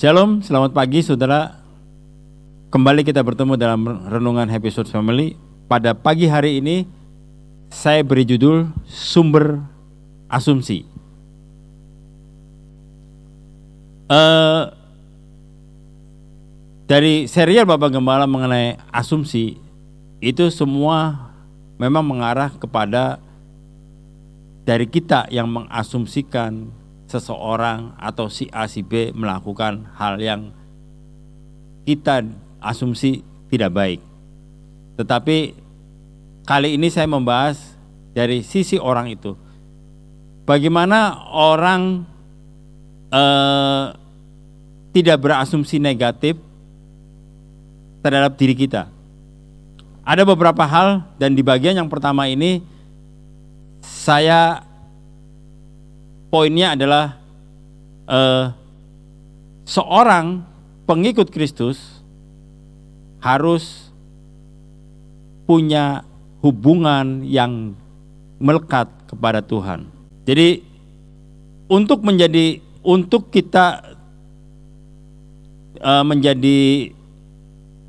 Shalom, selamat pagi saudara. Kembali kita bertemu dalam Renungan Happy Church Family. Pada pagi hari ini saya beri judul Sumber Asumsi. Dari serial Bapak Gembala mengenai asumsi, itu semua memang mengarah kepada dari kita yang mengasumsikan seseorang atau si A si B melakukan hal yang kita asumsi tidak baik. Tetapi kali ini saya membahas dari sisi orang itu. Bagaimana orang tidak berasumsi negatif terhadap diri kita. Ada beberapa hal, dan di bagian yang pertama ini poinnya adalah seorang pengikut Kristus harus punya hubungan yang melekat kepada Tuhan. Jadi untuk kita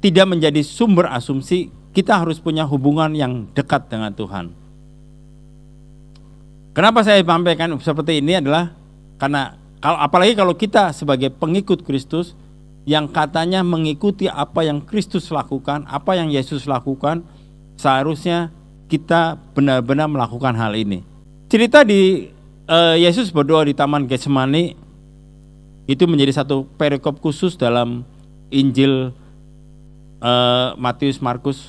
tidak menjadi sumber asumsi, kita harus punya hubungan yang dekat dengan Tuhan. Kenapa saya sampaikan seperti ini adalah karena apalagi kalau kita sebagai pengikut Kristus yang katanya mengikuti apa yang Kristus lakukan, apa yang Yesus lakukan, seharusnya kita benar-benar melakukan hal ini. Cerita di Yesus berdoa di Taman Getsemani itu menjadi satu perikop khusus dalam Injil Matius, Markus,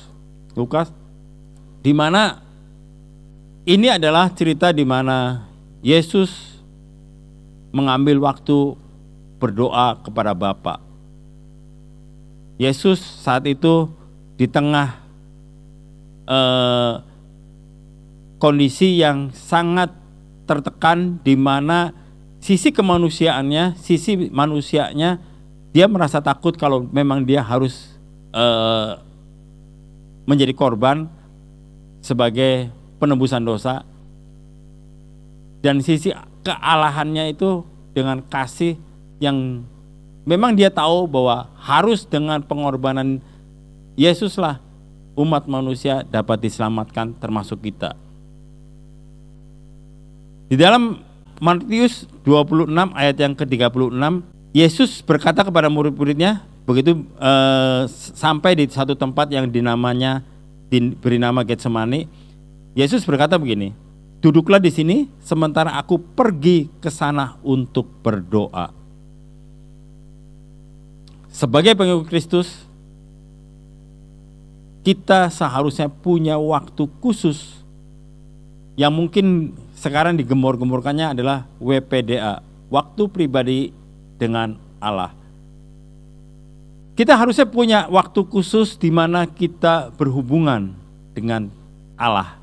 Lukas, di mana ini adalah cerita di mana Yesus mengambil waktu berdoa kepada Bapa. Yesus saat itu di tengah kondisi yang sangat tertekan, di mana sisi kemanusiaannya, sisi manusianya, dia merasa takut kalau memang dia harus menjadi korban sebagai penebusan dosa, dan sisi kealahannya itu dengan kasih yang memang dia tahu bahwa harus dengan pengorbanan Yesuslah umat manusia dapat diselamatkan, termasuk kita. Di dalam Matius 26 ayat yang ke-36, Yesus berkata kepada murid-muridnya, begitu sampai di satu tempat yang diberi nama Getsemani, Yesus berkata begini, "Duduklah di sini sementara aku pergi ke sana untuk berdoa." Sebagai pengikut Kristus, kita seharusnya punya waktu khusus yang mungkin sekarang digembor-gemborkannya adalah WPDA, waktu pribadi dengan Allah. Kita harusnya punya waktu khusus di mana kita berhubungan dengan Allah.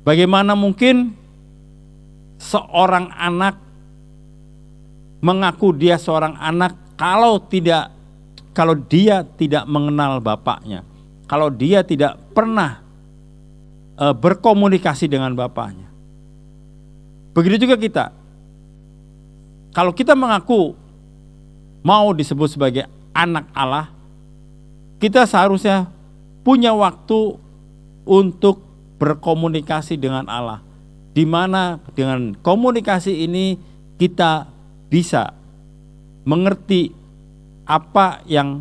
Bagaimana mungkin seorang anak mengaku dia seorang anak kalau dia tidak mengenal bapaknya, kalau dia tidak pernah berkomunikasi dengan bapaknya. Begitu juga kita. Kalau kita mengaku mau disebut sebagai anak Allah, kita seharusnya punya waktu untuk berkomunikasi dengan Allah, di mana dengan komunikasi ini kita bisa mengerti apa yang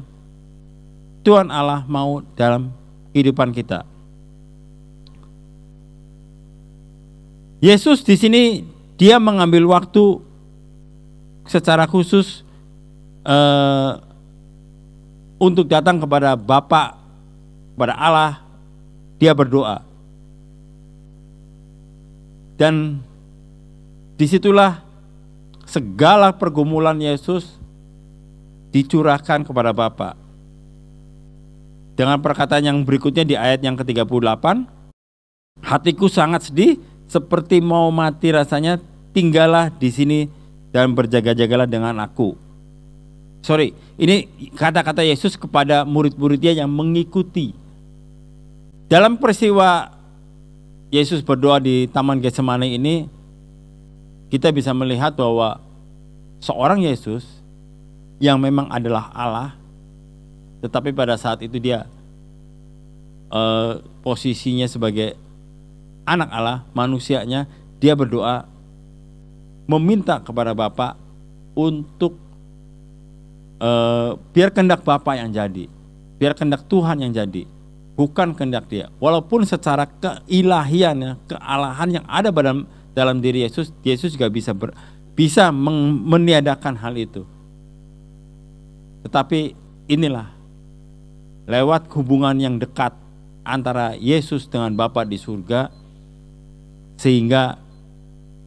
Tuhan Allah mau dalam kehidupan kita. Yesus di sini dia mengambil waktu secara khusus untuk datang kepada Bapa, kepada Allah. Dia berdoa. Dan disitulah segala pergumulan Yesus dicurahkan kepada Bapa. Dengan perkataan yang berikutnya di ayat yang ke-38, "Hatiku sangat sedih, seperti mau mati rasanya, tinggallah di sini dan berjaga-jagalah dengan aku." Ini kata-kata Yesus kepada murid-muridnya yang mengikuti. Dalam peristiwa Yesus berdoa di Taman Getsemani ini, kita bisa melihat bahwa seorang Yesus yang memang adalah Allah, tetapi pada saat itu dia posisinya sebagai anak Allah, manusianya, dia berdoa meminta kepada Bapa untuk biar kehendak Bapa yang jadi, biar kehendak Tuhan yang jadi, bukan kehendak dia. Walaupun secara keilahian, kealahan yang ada dalam diri Yesus, Yesus juga bisa meniadakan hal itu. Tetapi inilah lewat hubungan yang dekat antara Yesus dengan Bapa di surga, sehingga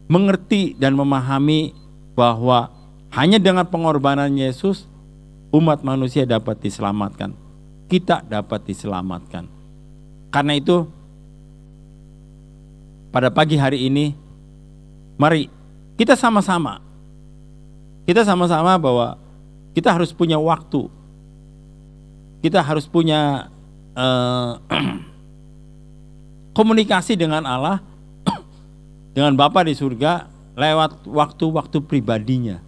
mengerti dan memahami bahwa hanya dengan pengorbanan Yesus umat manusia dapat diselamatkan, kita dapat diselamatkan. Karena itu pada pagi hari ini mari kita sama-sama bahwa kita harus punya waktu, kita harus punya komunikasi dengan Allah, dengan Bapa di surga lewat waktu-waktu pribadinya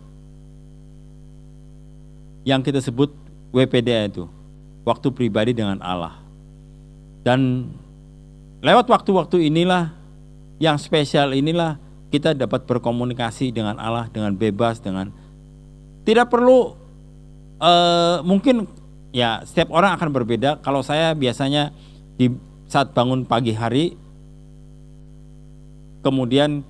yang kita sebut WPDA, itu waktu pribadi dengan Allah. Dan lewat waktu-waktu inilah yang spesial, inilah kita dapat berkomunikasi dengan Allah dengan bebas, dengan tidak perlu mungkin ya setiap orang akan berbeda. Kalau saya biasanya di saat bangun pagi hari, kemudian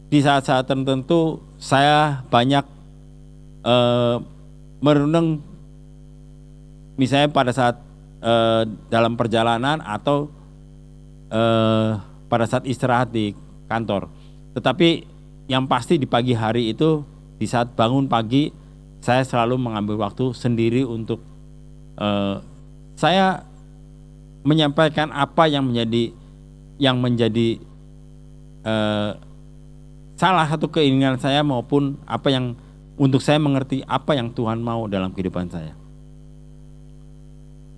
di saat-saat tertentu saya banyak merenung, misalnya pada saat dalam perjalanan atau pada saat istirahat di kantor. Tetapi yang pasti di pagi hari itu, di saat bangun pagi, saya selalu mengambil waktu sendiri untuk saya menyampaikan apa yang menjadi salah satu keinginan saya, maupun apa yang untuk saya mengerti apa yang Tuhan mau dalam kehidupan saya.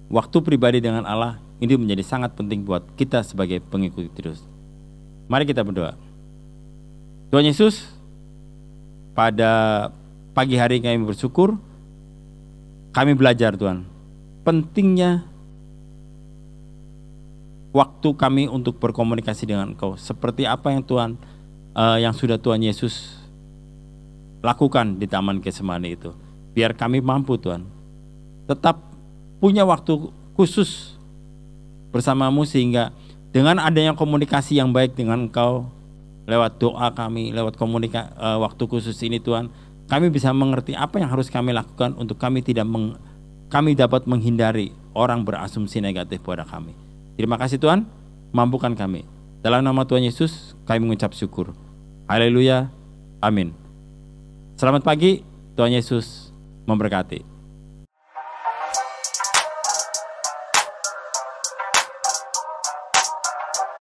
Waktu pribadi dengan Allah ini menjadi sangat penting buat kita sebagai pengikut Kristus. Mari kita berdoa. Tuhan Yesus, pada pagi hari kami bersyukur, kami belajar Tuhan, pentingnya waktu kami untuk berkomunikasi dengan Engkau. Seperti apa yang Tuhan yang sudah Tuhan Yesus lakukan di Taman Getsemani itu. Biar kami mampu Tuhan tetap punya waktu khusus bersamamu, sehingga dengan adanya komunikasi yang baik dengan Engkau lewat doa kami, lewat waktu khusus ini Tuhan, kami bisa mengerti apa yang harus kami lakukan untuk kami kami dapat menghindari orang berasumsi negatif pada kami. Terima kasih Tuhan, mampukan kami. Dalam nama Tuhan Yesus kami mengucap syukur. Haleluya, amin. Selamat pagi, Tuhan Yesus memberkati.